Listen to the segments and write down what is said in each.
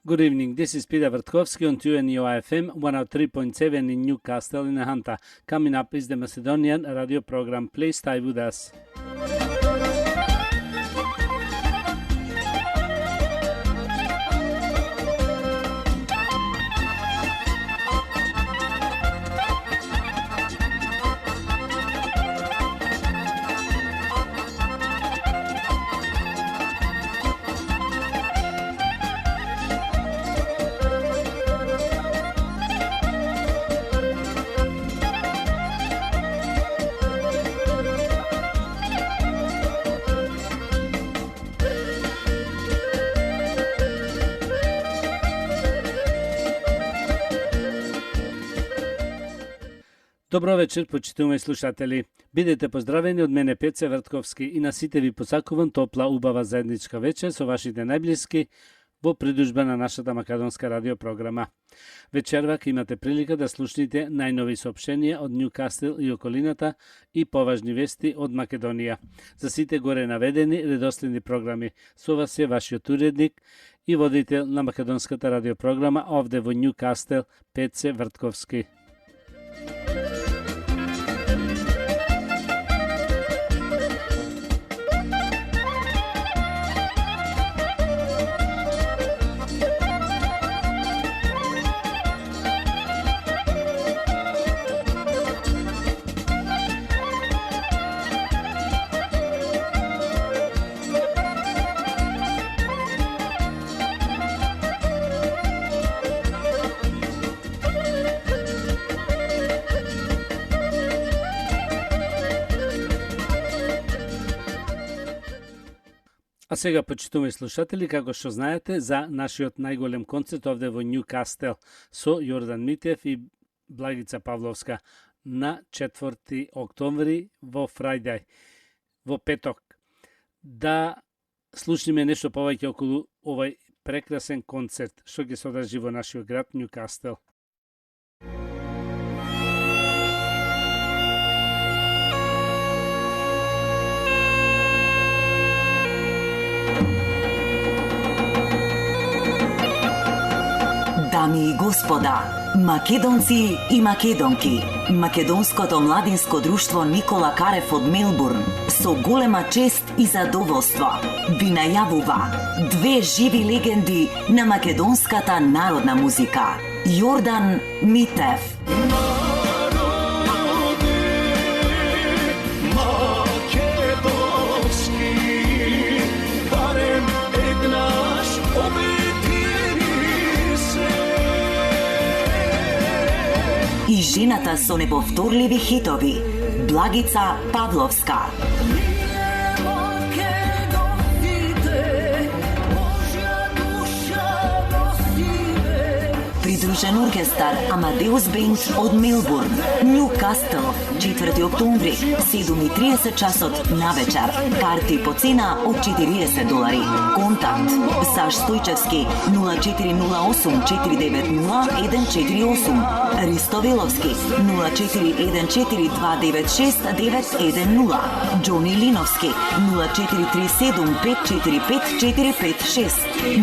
Good evening. This is Peter Vertkovsky on 2NEO FM 103.7 in Newcastle in Hunter. Coming up is the Macedonian radio program. Please stay with us. Добро вечер, почитувани слушатели. Бидете поздравени од мене Пеце Вртковски и на сите ви посакувам топла, убава заедничка вечер со вашите најблиски во придружба на нашата македонска радиопрограма. Вечервак имате прилика да слушнете најнови соопштенија од Ньюкасл и околината и поважни вести од Македонија. За сите горе наведени редоследни програми со вас е вашиот уредник и водител на македонската радиопрограма овде во Ньюкасл, Пеце Вртковски. А сега, почитувани слушатели, како што знаете, за нашиот најголем концерт овде во Ньюкасл со Јордан Митев и Благица Павловска на 4 октомври во Фрајдај, во петок. Да слушниме нешто повеќе околу овој прекрасен концерт што ќе се одржи во нашиот град Ньюкасл. Дами и господа, македонци и македонки, Македонското младинско друштво Никола Карев од Мелбурн со голема чест и задоволство ви најавува две живи легенди на македонската народна музика. Јордан Митев. И жената со неповторливи хитови, Благица Павловска. Придружен оркестар Амадеус Бенд од Мелбурн, Ньюкасл, 4 октомври, 7:30 часот на вечер. Карти по цена од $40. Контакт Саш Стојчевски 0408 490 148, Ристовеловски 0414 296 910, Џони Линовски 0437 545 456,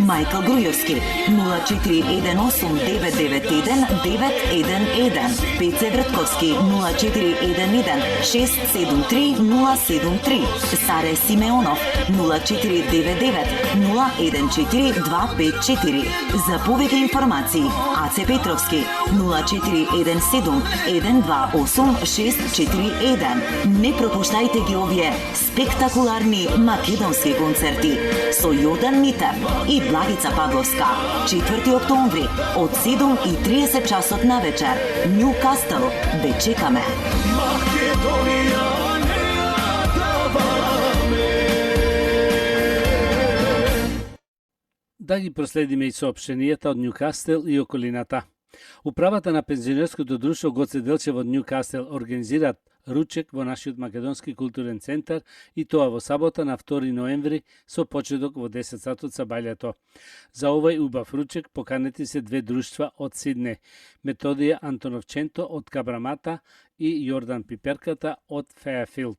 Мајкл Грујовски 0418 991 911, Пеце Вртковски 0411 673 073, Саре Симеонов 0499 014 254. За повеќе информации Аце Петровски 0417 128 641. Не пропуштајте ги овие спектакуларни македонски концерти со Јордан Митев и Благица Павловска, 4 октомври од 7:30 часот на вечер. Ньюкасл, ве чекаме. Да ги проследиме и соопштенијата од Ньюкасл и околината. Управата на пензионерското друштво Гоце Делчев од Ньюкасл организираат ручек во нашиот македонски културен центар и тоа во сабота на 2 ноември со почеток во 10 сатот са бајлето. За овој убав ручек поканети се две друштва од Сидне, Методија Антоновченто од Кабрамата и Јордан Пиперката од Феафилд.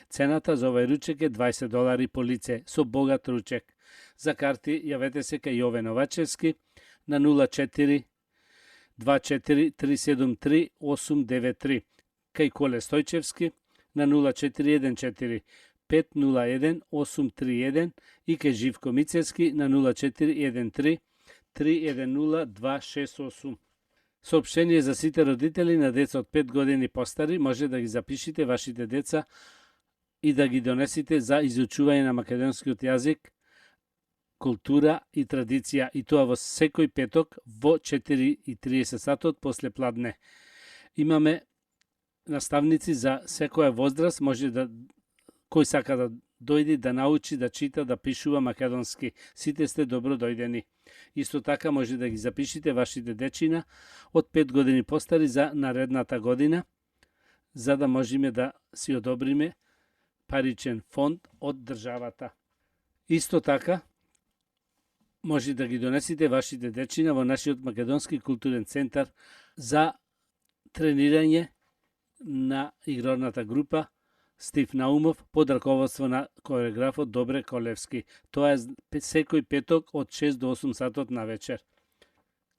Цената за овој ручек е $20 по лице со богат ручек. За карти јавете се кај Јове Новачевски на 04 24 373 893, кај Коле Стојчевски на 0414 501 831 и кај Живко Мицевски на 0413 310 268. Соопштение за сите родители на деца од 5 години постари, може да ги запишите вашите деца и да ги донесите за изучување на македонскиот јазик, култура и традиција, и тоа во секој петок во 4:30 сатот после пладне. Имаме наставници за секоја возраст, може да кој сака да дојде да научи да чита, да пишува македонски. Сите сте добро дојдени. Исто така може да ги запишите вашите дечина од 5 години постари за наредната година, за да можеме да си одобриме паричен фонд од државата. Исто така може да ги донесите вашите дечина во нашиот македонски културен центар за тренирање на игрорната група Стив Наумов под раководство на коreografот Добре Колевски. Тоа е секој петок од 6 до 8 сатот на вечер.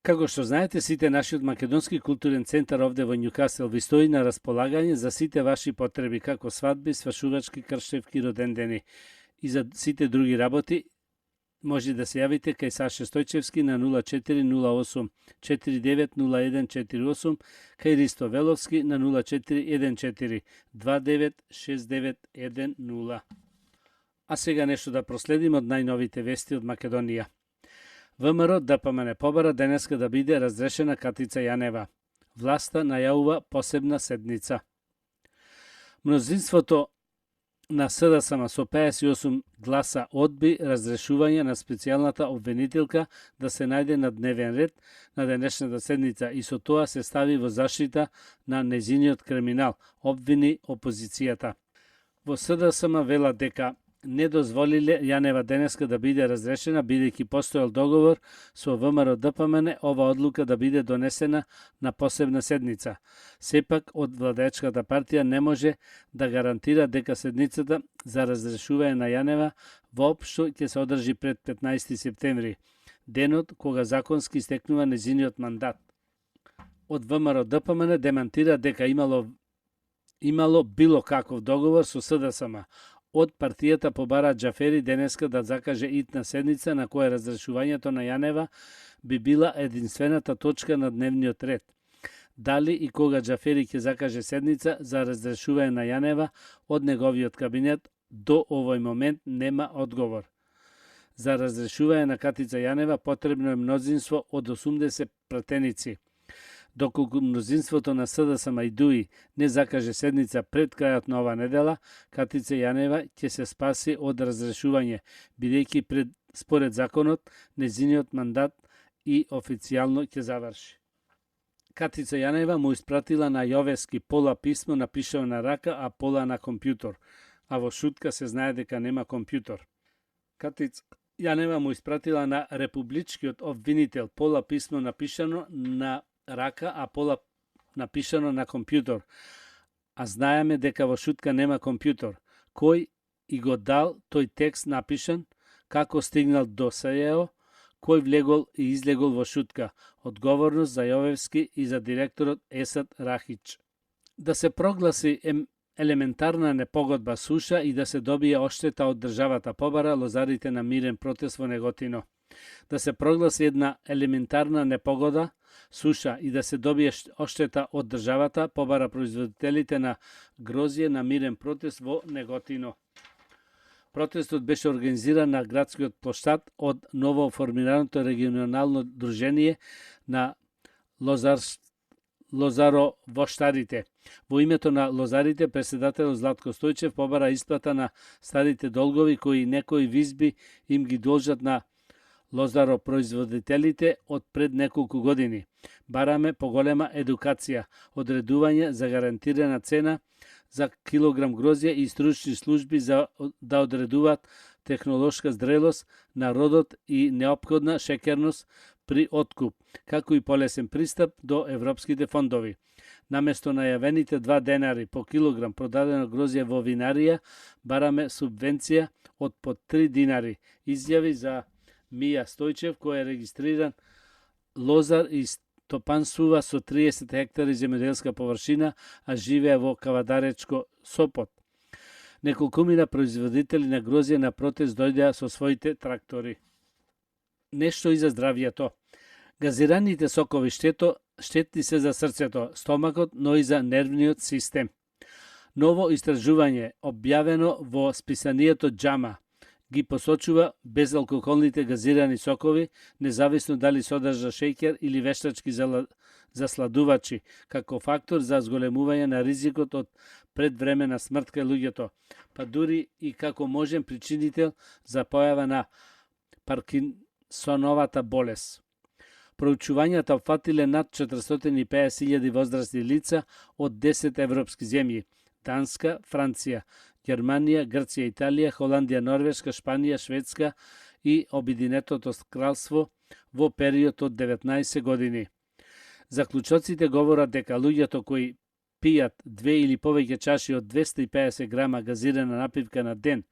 Како што знаете, сите нашиот македонски културен центар овде во Њукасел ви стои на располагање за сите ваши потреби, како свадби, свашувачки, крштевки, родендени и за сите други работи. Може да се јавите кај Саше Стојчевски на 0408 490148, кај Ристо Веловски на 0414 296910. А сега нешто да проследиме од најновите вести од Македонија. ВМРО ДПМН побара денеска да биде разрешена Катица Јанева. Власта најавува посебна седница. Мнозинството на СДСМ со 58 гласа одби разрешување на специјалната обвинителка да се најде на дневен ред на денешната седница и со тоа се стави во заштита на нејзиниот криминал, обвини опозицијата. Во СДСМ велат дека не дозволиле Јанева денеска да биде разрешена, бидејќи постоел договор со ВМРО ДПМН ова одлука да биде донесена на посебна седница. Сепак, од владеачката партија не може да гарантира дека седницата за разрешување на Јанева воопшто ќе се одржи пред 15 септември, денот кога законски истекнува нејзиниот мандат. Од ВМРО ДПМН демантира дека имало било каков договор со СДСМ. Од партијата побара Џафери денеска да закаже итна седница на која разрешувањето на Јанева би била единствената точка на дневниот ред. Дали и кога Џафери ќе закаже седница за разрешување на Јанева од неговиот кабинет, до овој момент нема одговор. За разрешување на Катица Јанева потребно е мнозинство од 80 пратеници. Доколку мнозинството на СДСМ и ДУИ не закаже седница пред крајот на ова недела, Катица Јанева ќе се спаси од разрешување, бидејќи според законот нејзиниот мандат и официјално ќе заврши. Катица Јанева му испратила на Јовески пола писмо напишано на рака, а пола на компјутер, а во шутка се знае дека нема компјутер. Катица Јанева му испратила на републичкиот обвинител пола писмо напишано на рака, а пола напишано на компјутер. А знаеме дека во шутка нема компјутер. Кој и го дал тој текст напишан, како стигнал до СЈО, кој влегол и излегол во шутка. Одговорност за Јовевски и за директорот Есад Рахич. Да се прогласи елементарна непогодба суша и да се добие оштета од државата побара лозарите на мирен протест во Неготино. Да се прогласи една елементарна непогода суша и да се добие оштета од државата побара производителите на грозје на мирен протест во Неготино. Протестот беше организиран на градскиот плоштад од ново формираното регионално дружение на лозаровоштарите. Во името на лозарите, председателот Златко Стојчев побара исплата на старите долгови кои некои визби им ги должат на лозаропроизводителите од пред неколку години. Бараме поголема едукација, одредување за гарантирана цена за килограм грозје и стручни служби за да одредуваат технолошка зрелост на родот и неопходна шекерност при откуп, како и полесен пристап до европските фондови. Наместо најавените 2 денари по килограм продадено грозје во винарија, бараме субвенција од по 3 динари, изјави за Мија Стојчев, кој е регистриран лозар и стопанствува со 30 хектари земјоделска површина, а живее во Кавадаречко Сопот. Неколкумина производители на грозје на протест дојдеа со своите трактори. Нешто и за здравјето. Газираните сокови штетни се за срцето, стомакот, но и за нервниот систем. Ново истражување, објавено во списанието JAMA, ги посочува безалкохолните газирани сокови, независно дали содржа шеќер или вештачки засладувачи, како фактор за зголемување на ризикот од предвремена смрт кај луѓето, па дури и како можен причинител за појава на Паркинсоновата болест. Проучувањата опфатиле над 450.000 возрастни лица од 10 европски земји: Данска, Франција, Германија, Грција, Италија, Холандија, Норвешка, Шпанија, Шведска и Обединетото кралство во период од 19 години. Заклучоците говорат дека луѓето кои пијат 2 или повеќе чаши од 250 грама газирана напивка на ден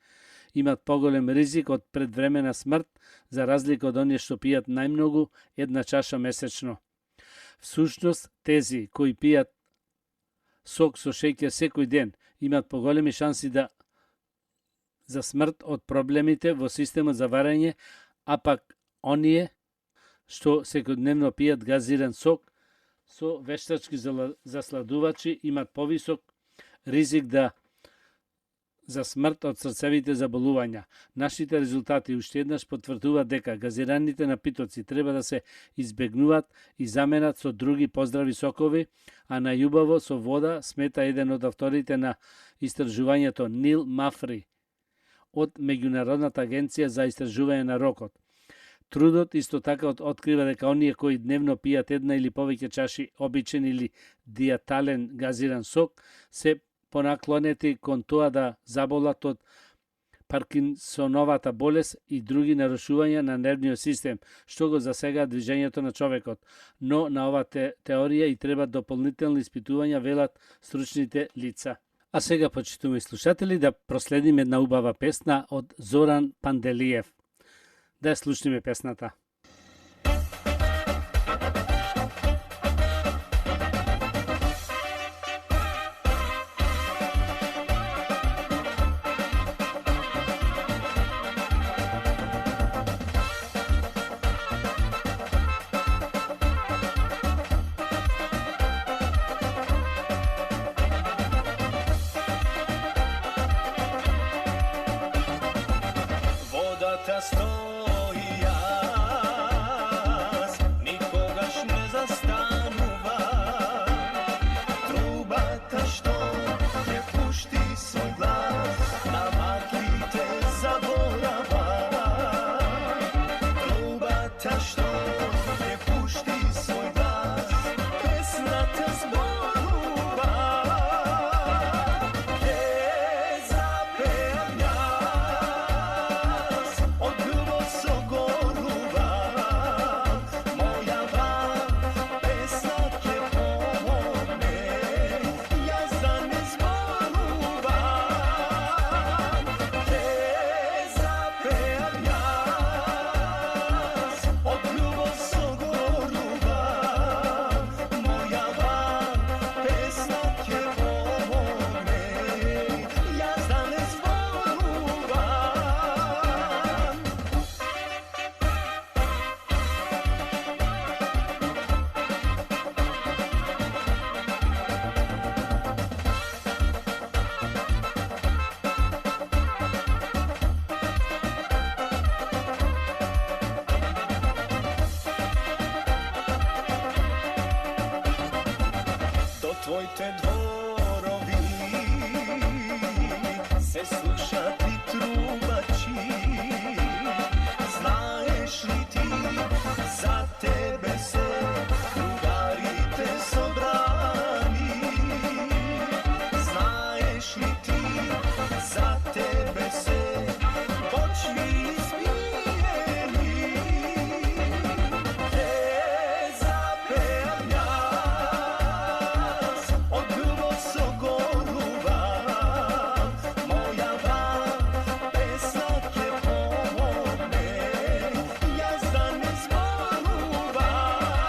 имат поголем ризик од предвремена смрт, за разлика од оние што пијат најмногу 1 чаша месечно. Всушност, тези кои пијат сок со шеќер секој ден имат поголеми шанси за смрт од проблемите во системот за варење, а пак оние што секојдневно пијат газиран сок со вештачки засладувачи имат повисок ризик за смрт од срцевите заболувања. Нашите резултати уште еднаш потврдуваат дека газираните напитоци треба да се избегнуваат и заменат со други поздрави сокови, а најубаво со вода, смета еден од авторите на истражувањето Нил Мафри од Меѓународната агенција за истражување на рокот. Трудот исто така открива дека оние кои дневно пијат 1 или повеќе чаши обичен или диетален газиран сок се понаклонети кон тоа да заболат од Паркинсоновата болест и други нарушувања на нервниот систем, што го засега движењето на човекот. Но на ова теорија и треба дополнителни испитувања, велат стручните лица. А сега, почитувани слушатели, да проследиме една убава песна од Зоран Панделиев. Да ја слушнеме песната. Водата стои јас, никогаш не застанува. Трубата што ќе пушти свој глас, на маклите заборава. Трубата што ќе пушти свој глас, песната зборува. Ќе запеам јас, од љубов со горува. Мојава песна ќе помогне, јас да не зборувам. Ќе запеам јас, од љубов со горува. Мојава песна ќе помогне, јас да не зборувам. До твоите дворови се слушат и трубачи. Знаеш ли ти, за тебе се другарите собрани. Знаеш ли ти, за тебе се почви изпиени. Ќе запеам јас, од љубов со горува. Мојава песна ќе помогне, јас да не зборувам.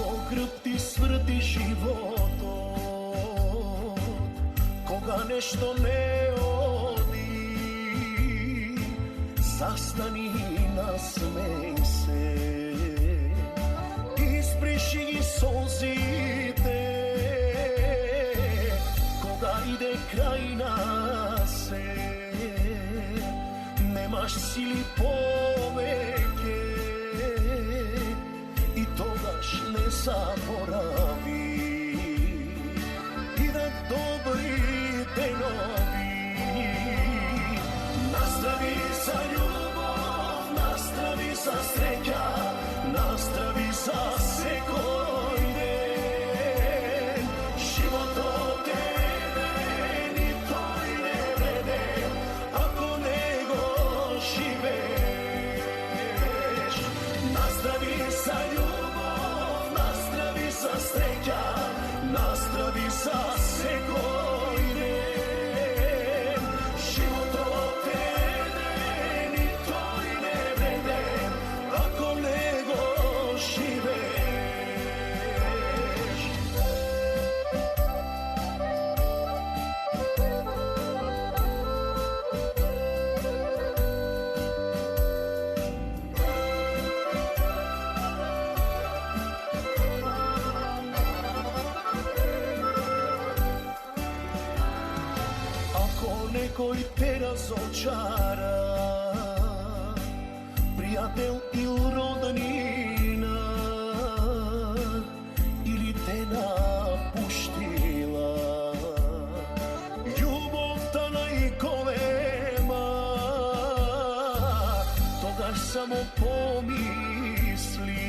ko grb ti svrti život, koga nešto ne odi, zastani, nasmej se, ispriši solzite, koga ide kraj nase, nemaš sili poveke i togaš ne zaboravi, i da dobri denovi. Nastavi za ljubav, nastavi za sreća, nastavi za sekojne, život od tebe ni to i ne vrede, ako nego živeš. Nastavi za ljubav, nastavi za sreća, nastavi za sekojne, život od tebe ni to i ne vrede, ako nego živeš. Ako nekoj te razočara, prijatelj ili rodnina, ili te napuštila, ljubav ta najkolema, toga samo pomisli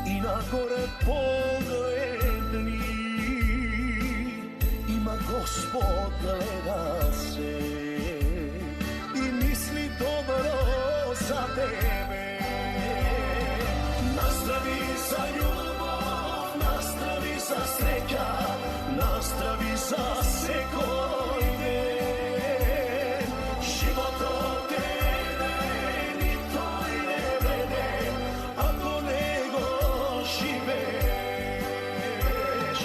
i na gore pogledni. Ima Gospod, gleda se i misli dobro za tebe. Nastavi za ljubav, nastavi za sreća, nastavi za sekojne, život od tebe ni to i ne vrede, ako nego živeš.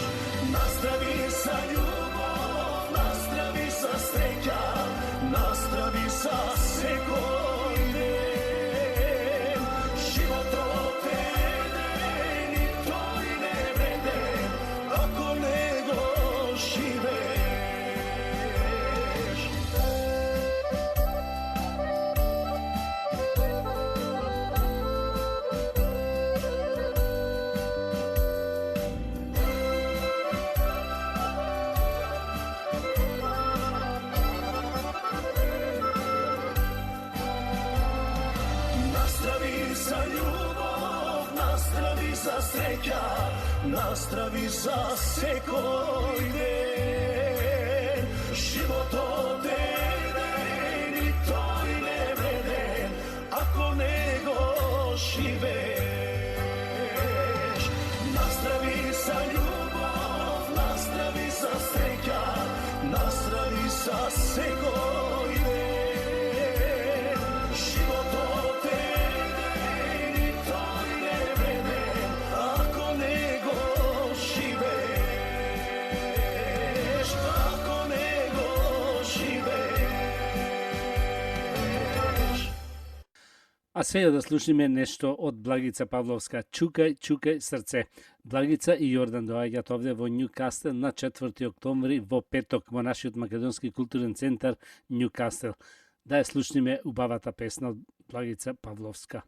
Nastavi za ljubav, nastavi za sreća, nastavi za sekojne, život od tebe ni to i ne vrede, ako nego živeš. Nastavi za ljubav, nastavi za sreća, nastavi za sekojne, život od tebe ni to i ne vrede, ako nego živeš. Nastavi za ljubav, nastavi za sreća, nastavi za sekojne, život od tebe ni to i ne vrede, ako nego živeš, ako nego živeš. A сега да слушаме нешто од Благица Павловска. Чукај, чукај срце. Благица и Јордан доаѓаат овде во Њукастел на 4 октомври во петок во нашиот македонски културен центар Њукастел. Да ја слушнеме убавата песна од Благица Павловска.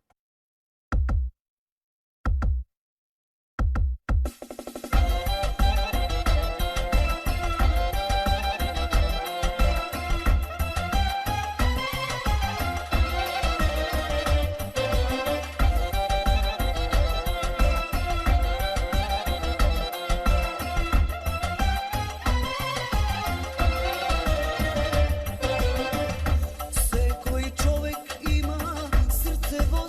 Секој човек има срце во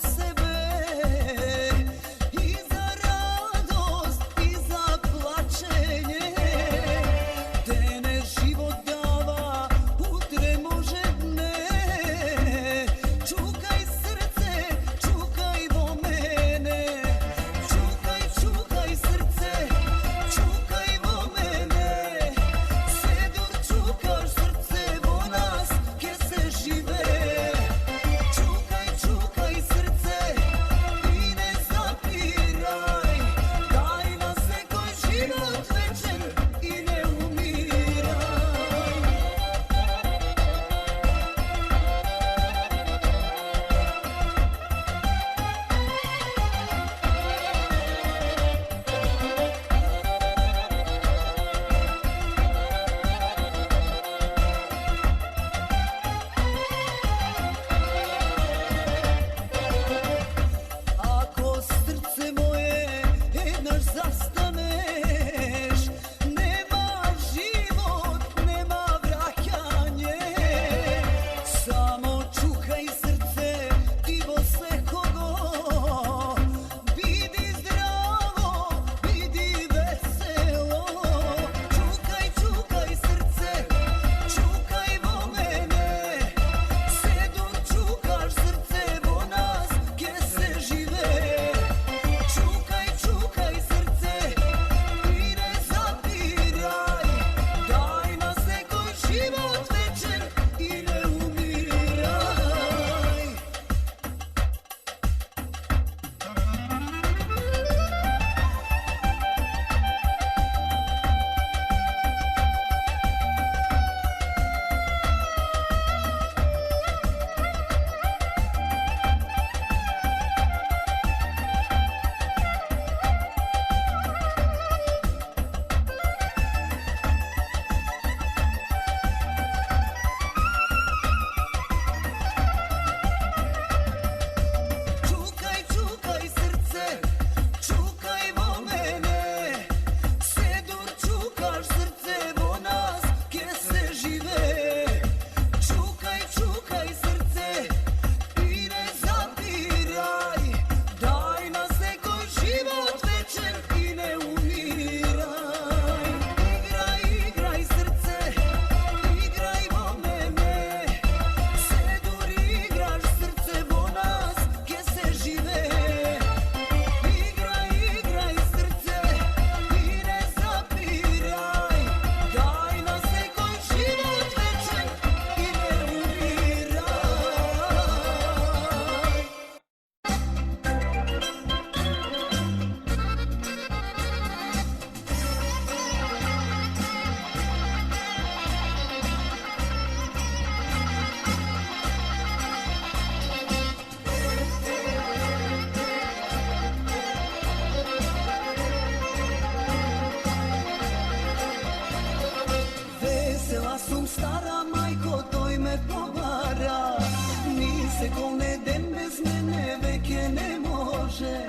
može.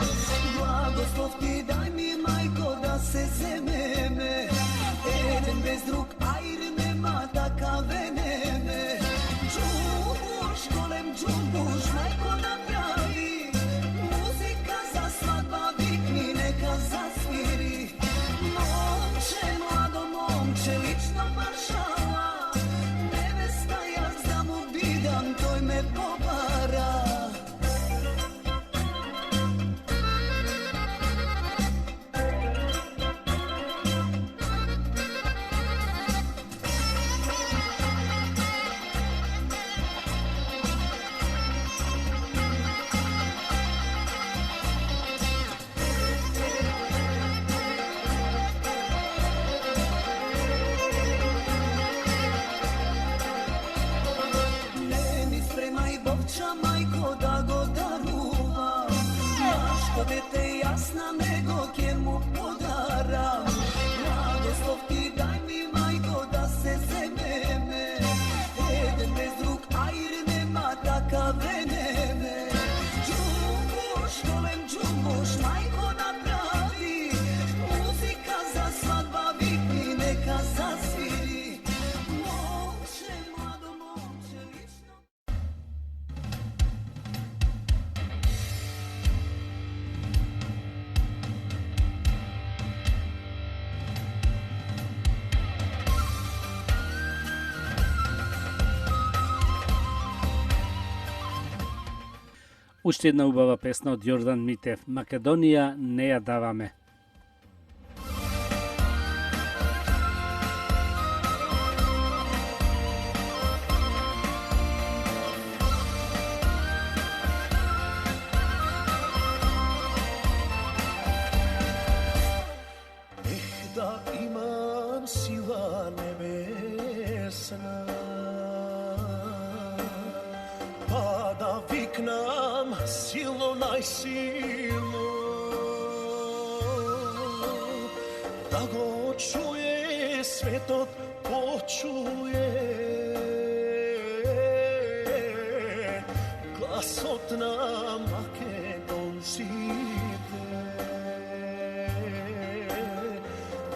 Blagoslov ti daj mi, majko, da se zememe. Eden bez drug, ajr nema takave neme. Džumbuš, golem džumbuš, majko napravi. Muzika za svadba, vikni, neka zasviri. Momče, mlado momče, lično maršala. Nevesta ja za mu bidam, toj me pobara. Meni spremaj bobča, majko, da go daruvam. Maško dete jasna, nego kjer mu podaram. Blagoslov ti daj mi, majko, da se zememe. Eden bez drug, ajr nema takave neme. Džumbuš, golem džumbuš, majko napravi. Muzika za svadba, vikni, neka zasviri. Momče, mlado momče, lično. Уште една убава песна од Јордан Митев. Македонија не ја даваме. Da imam sila nebesna, pa da viknam silo najsilo, da go čuje svetot počuje, glas od nam Makedonci.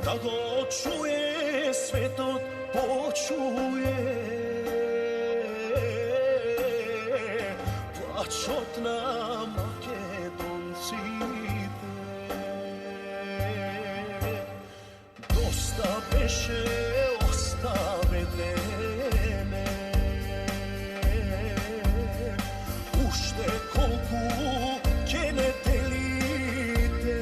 Da go čuje svetot počuje, plać od nam Makedonci. Dosta beše ostavedene, ušte kolku ke ne delite.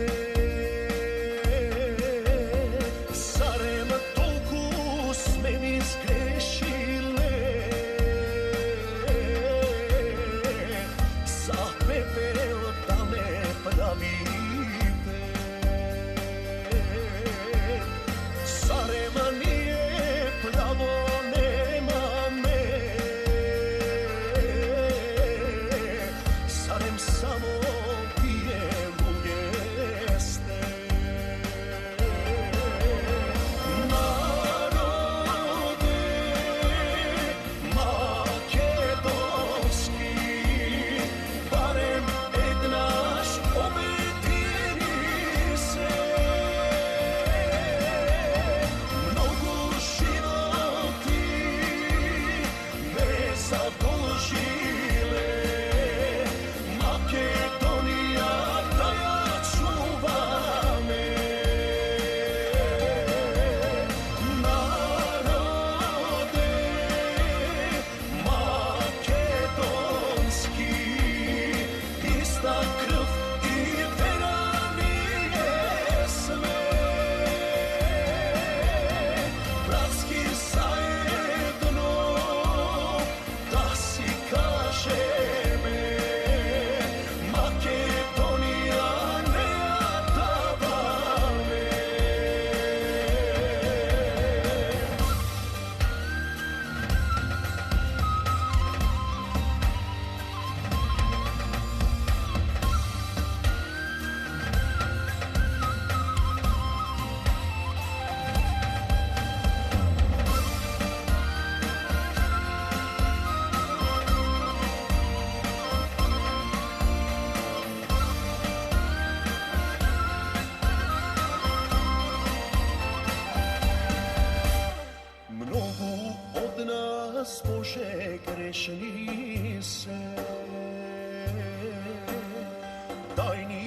Zarem tolku sme mi zgrešile, za pepel da me pravite. Zarem nije pravo, nema me, zarem samo pijemo jeste. Narode makedonski, barem naš obeti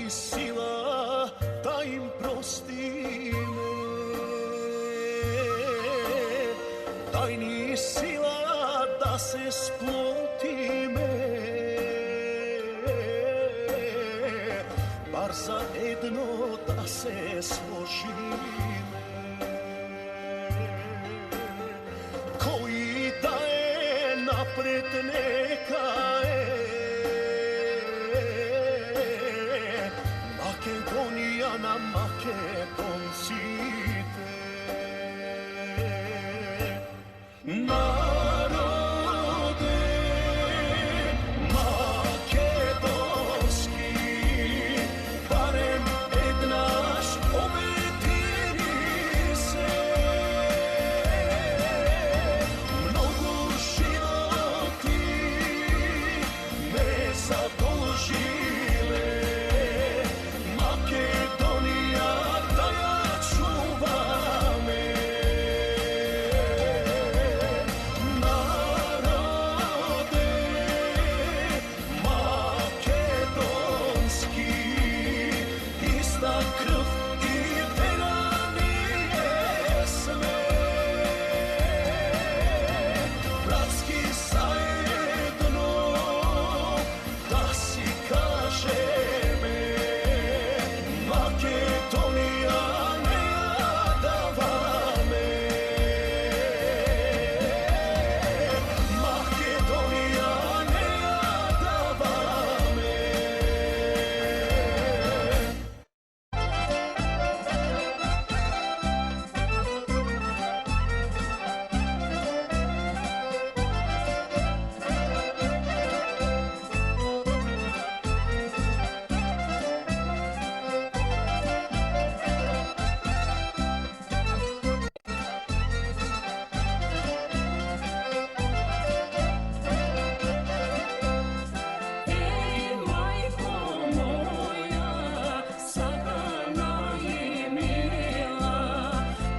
ni sila da im prosti me. Daj ni sila da se sploti me, bar za jedno da se složime. Koji da je napred neka je, Makedonija na Makedoncite. Narode makedonski, barem jednaš obetiri se. Mnogo životi me zadužile, Makedonija da ja čuvam me. Narode makedonski, ista krv i vena nije sve. Bratski zajedno da si kaže me, Makedonija ne jadava me. Makedonija ne jadava me. Ej, majko moja, sagana i mila,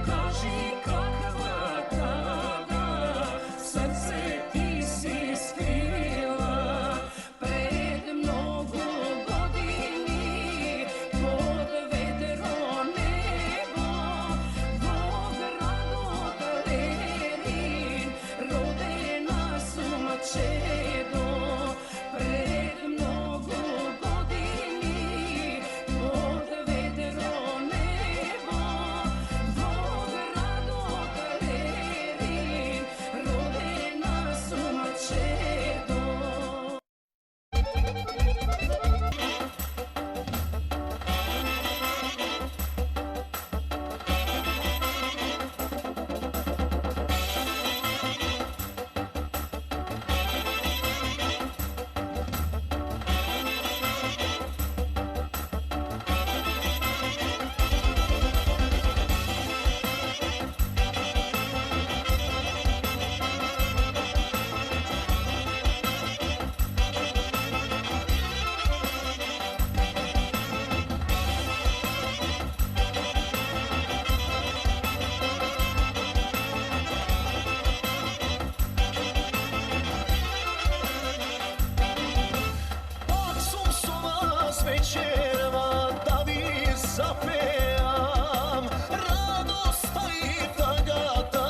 kaži kakva tada srce ti si skrila. Pred mnogo godini pod vedro nebo, Bog radota Lerin, rodena su Mačedo. Pred mnogo godini pod vedro nebo, Bog radota Lerin, rodena su Mačedo. Pak su vas večerva da vi zapeam, radosta i tagata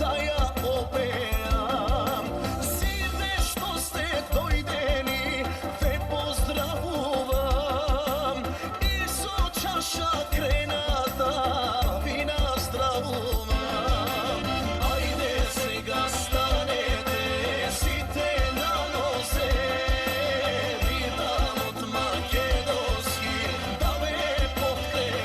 da ja opeam. Sine što ste dojdeni, te pozdravujem, iso čaša krenata, vina zdravu vam. Ajde сега станете, сите на нозе, ритам от македонски да ме подкрепи.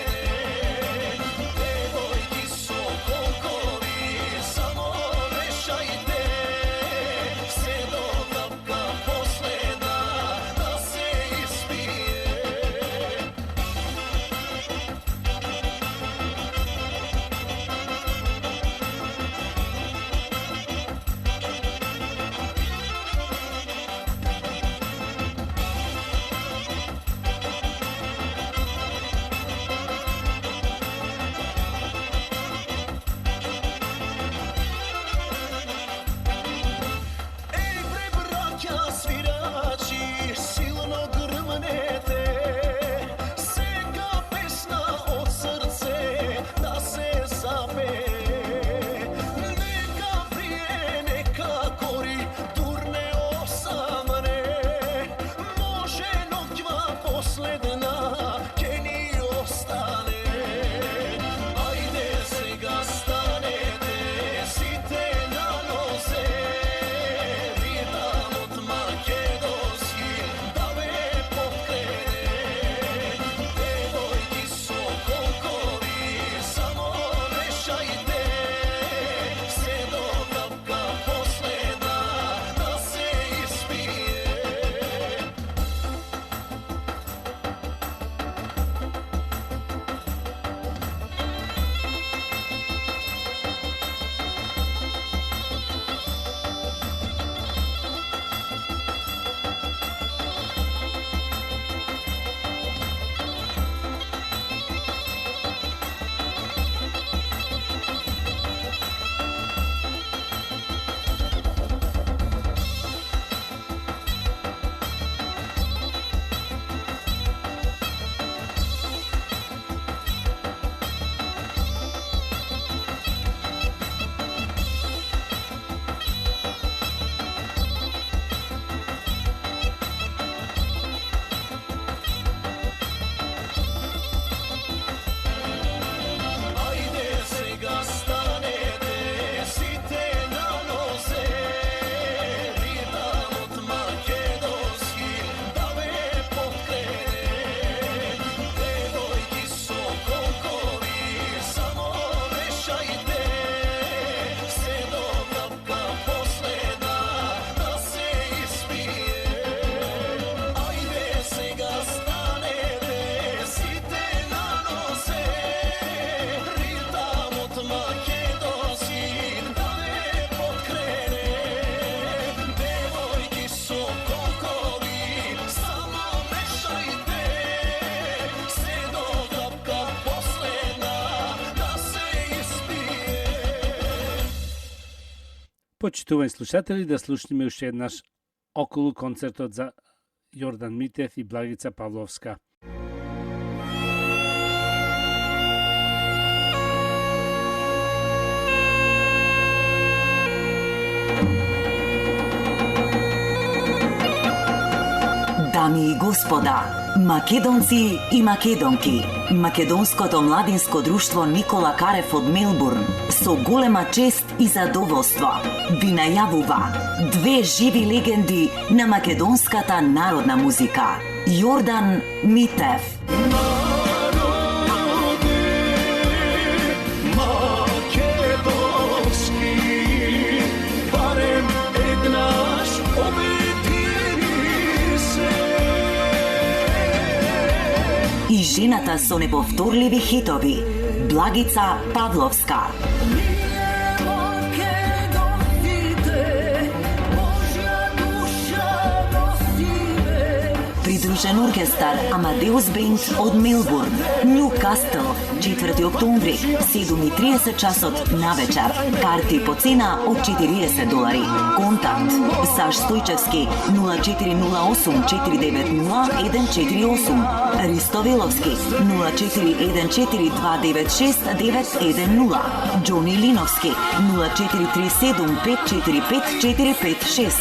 Почитувани слушатели, да слушнеме уште еднаш околу концертот за Јордан Митев и Благица Павловска. Дами и господа, македонци и македонки, Македонското младинско друштво Никола Карев од Мелбурн со голема чест и задоволство ви најавува две живи легенди на македонската народна музика. Јордан Митев. Македонски, барем еднаш обедини се. И жената со неповторливи хитови, Благица Павловска. Ние македонците, Божја душа носиме. Придружен оркестар Амадеус Бенд од Мелбурн, Нјукастл, 4 октомври, 7:30 часот на вечер. Карти по цена од $40. Контакт Саш Стојчевски 0408 490 148, Ристовеловски 0414 296 910, Џони Линовски 0437 545 456,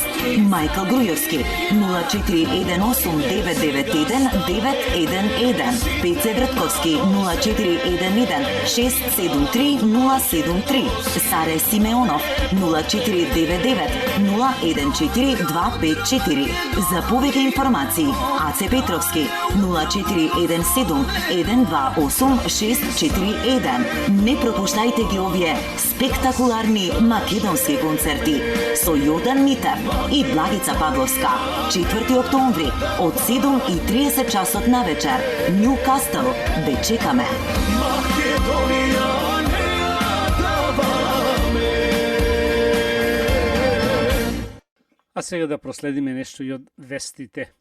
Мајкл Грујовски 0418 991 911, Пеце Вртковски 0411 673 073, Саре Симеонов 0499 014 254. За повеќе информации Аце Петровски 0417 128 641. Не пропуштајте ги овие спектакуларни македонски концерти со Јордан Митев и Благица Павловска, 4 октомври од 7:30 часот на вечер. Нјукастл, ве чекаме. Македонија не ја даваме. А сега да проследиме нешто и од вестите.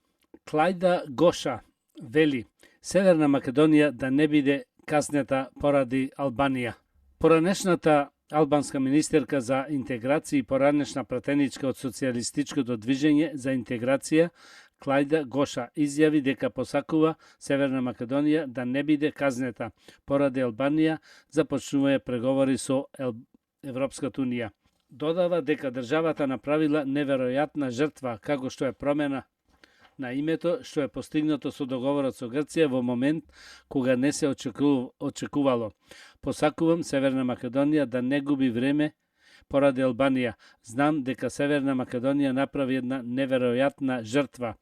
Клајда Гоша вели Северна Македонија да не биде казнета поради Албанија. Поранешната албанска министерка за интеграција и поранешна пратеничка од социјалистичкото движење за интеграција Клајда Гоша изјави дека посакува Северна Македонија да не биде казнета поради Албанија за почнување преговори со Европската унија. Додава дека државата направила неверојатна жртва како што е промена на името што е постигнато со договорот со Грција во момент кога не се очекувало. Посакувам Северна Македонија да не губи време поради Албанија. Знам дека Северна Македонија направи една неверојатна жртва.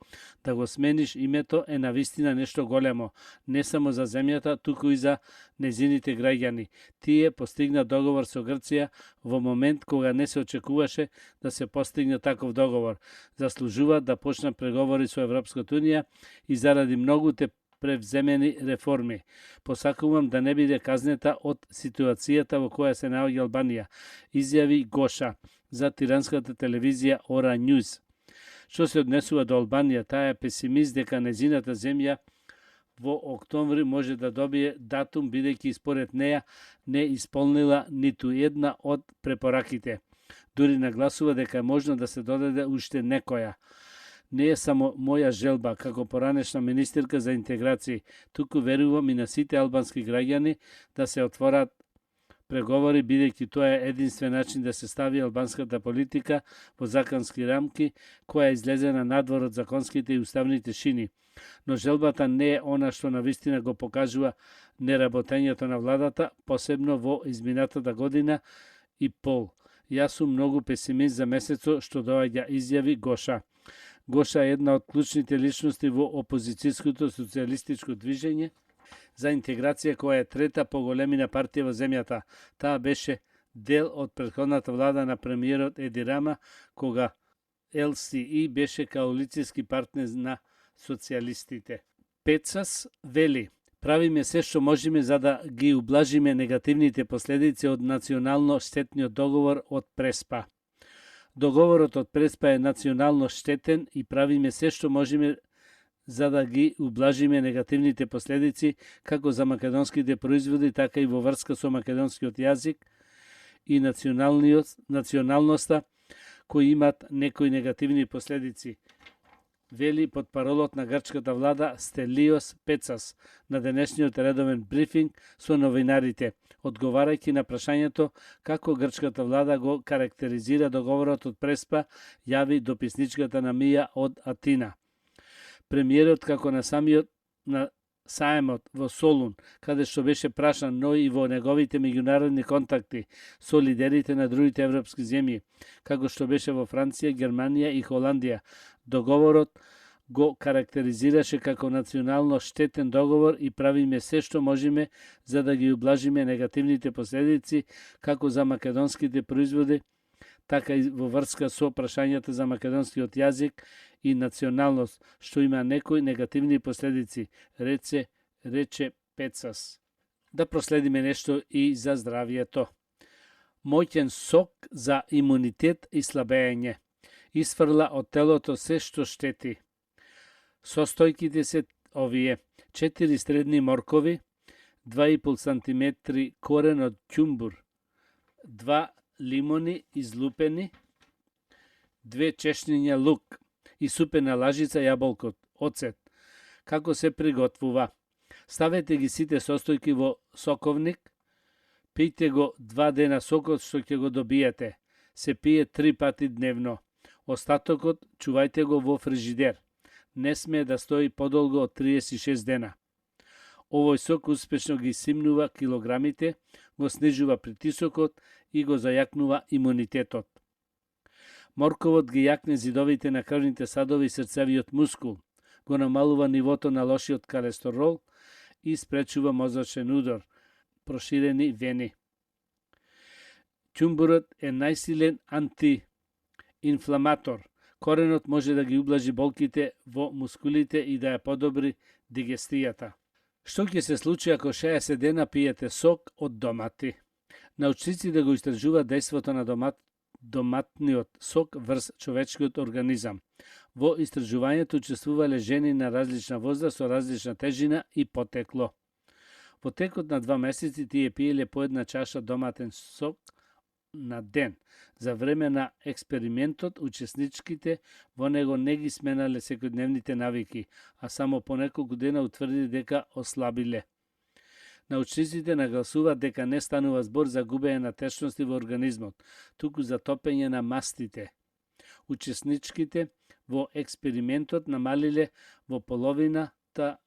Да го смениш името е навистина нешто големо, не само за земјата, туку и за незините граѓани. Тие постигна договор со Грција во момент кога не се очекуваше да се постигне таков договор. Заслужуваат да почнат преговори со Европската унија и заради многуте превземени реформи. Посакувам да не биде казнета од ситуацијата во која се наоѓа Албанија, изјави Гоша за тиранската телевизија Ора Ньюз. Што се однесува до Албанија, таа е песимист дека незината земја во октомври може да добие датум бидејќи според неја не исполнила ниту една од препораките. Дури нагласува дека е можно да се додаде уште некоја. Не е само моја желба како поранешна министерка за интеграција, туку верувам и на сите албански граѓани да се отворат преговори, бидејќи тоа е единствен начин да се стави албанската политика во законски рамки, која излезе на надвор од законските и уставните шини. Но желбата не е она што навистина го покажува неработењето на владата, посебно во изминатата година и пол. Јас сум многу песимист за месецо што доаѓа, изјави Гоша. Гоша е една од клучните личности во опозицијското социјалистичко движење за интеграција, која е трета по големина партија во земјата. Таа беше дел од претходната влада на премиерот Еди Рама, кога ЛСИ беше коалицијски партнер на социјалистите. Пецас вели: правиме се што можеме за да ги ублажиме негативните последици од национално штетниот договор од Преспа. Договорот од Преспа е национално штетен и правиме се што можеме за да ги ублажиме негативните последици како за македонските производи, така и во врска со македонскиот јазик и националноста, кои имаат некои негативни последици, вели под паролот на грчката влада Стелиос Пецас на денешниот редовен брифинг со новинарите, одговарајќи на прашањето како грчката влада го карактеризира договорот од Преспа, јави дописничката на Мија од Атина. Премиерот како на саемот во Солун, каде што беше прашан, но и во неговите меѓународни контакти со лидерите на другите европски земји, како што беше во Франција, Германија и Холандија, договорот го карактеризираше како национално штетен договор и правиме се што можеме за да ги ублажиме негативните последици како за македонските производи, така и во врска со прашањата за македонскиот јазик и националност, што има некои негативни последици, рече Пецас. Да проследиме нешто и за здравието. Моќен сок за имунитет и слабење. Исфрла од телото се што штети. Состојките се овие: 4 средни моркови, 2,5 см корен од ќумбур, 2 лимони излупени, 2 чешниња лук и супена лажица јаболкот, оцет. Како се приготвува? Ставете ги сите состојки во соковник, пијте го 2 дена сокот што ќе го добиете. Се пие 3 пати дневно. Остатокот чувајте го во фрижидер. Не смее да стои подолго од 36 дена. Овој сок успешно ги симнува килограмите, го снижува притисокот и го зајакнува имунитетот. Морковот ги јакне зидовите на крвните садови и срцевиот мускул, го намалува нивото на лошиот колестерол и спречува мозочен удор, проширени вени. Ќумбурот е најсилен антиинфламатор. Коренот може да ги ублажи болките во мускулите и да ја подобри дигестијата. Што ќе се случи ако 60 дена пиете сок од домати? Научници да го истражуваат дејството на доматниот сок врз човечкиот организам. Во истражувањето учествувале жени на различна возраст со различна тежина и потекло. Во текот на 2 месеци тие пиеле по 1 чаша доматен сок на ден. За време на експериментот, учесничките во него не ги сменале секојдневните навики, а само по неколку дена утврди дека ослабиле. Научниците нагласуваат дека не станува збор за губење на течности во организмот, туку за топење на мастите. Учесничките во експериментот намалиле во половината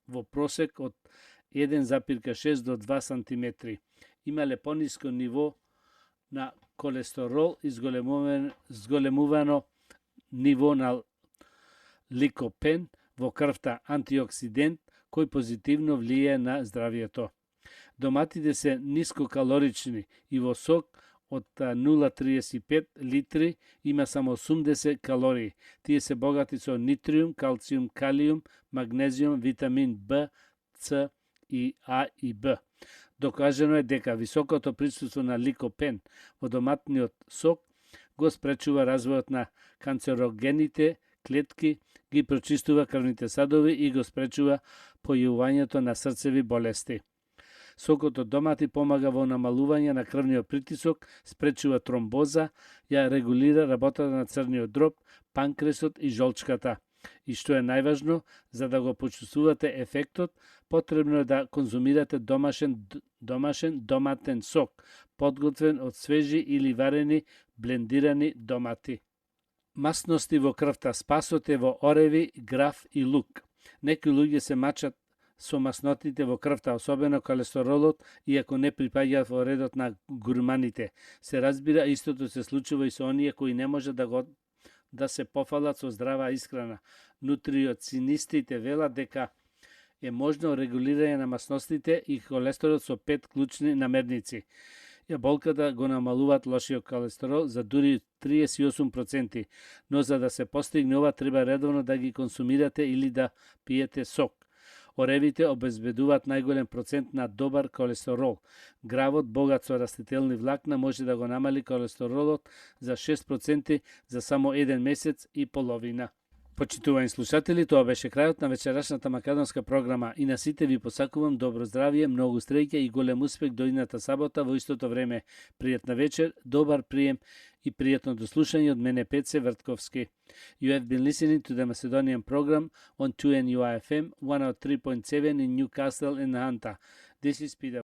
во просек од 1,6 до 2 см. Имале пониско ниво на колестерол и зголемувано ниво на ликопен во крвта, антиоксидент кој позитивно влијае на здравието. Доматите се нискокалорични и во сок од 0,35 литри има само 80 калории. Тие се богати со нитриум, калциум, калиум, магнезиум, витамин Б, С и А и Б. Докажено е дека високото присуство на ликопен во доматниот сок го спречува развојот на канцерогените клетки, ги прочистува крвните садови и го спречува појавувањето на срцеви болести. Сокот од домати помага во намалување на крвниот притисок, спречува тромбоза, ја регулира работата на црниот дроб, панкресот и жолчката. И што е најважно, за да го почувствувате ефектот, потребно е да конзумирате домашен доматен сок, подготвен од свежи или варени блендирани домати. Масности во крвта. Спасот е во ореви, граф и лук. Некои луѓе се мачат со маснотите во крвта, особено колестеролот, иако не припаѓаат во редот на гурманите. Се разбира, истото се случува и со оние кои не може да се пофалат со здрава исхрана. Нутриоцинистите велат дека е можно регулирање на масностите и холестерот со 5 клучни намерници. Јаболката го намалуваат лошиот колестерол за дури 38%, но за да се постигне ова треба редовно да ги консумирате или да пиете сок. Оревите обезбедуваат најголем процент на добар колестерол. Гравот, богат со растителни влакна, може да го намали колестеролот за 6% за само 1 месец и половина. Почитувани слушатели, тоа беше крајот на вечерашната македонска програма и на сите ви посакувам добро здравје, многу среќа и голем успех до идната сабота во истото време. Пријатна вечер, добар прием и пријатно дослушање од мене Пеце Вртковски. You have been listening to the Macedonian program on 2NUI FM 103.7 in Newcastle and Hunter. This is Peter.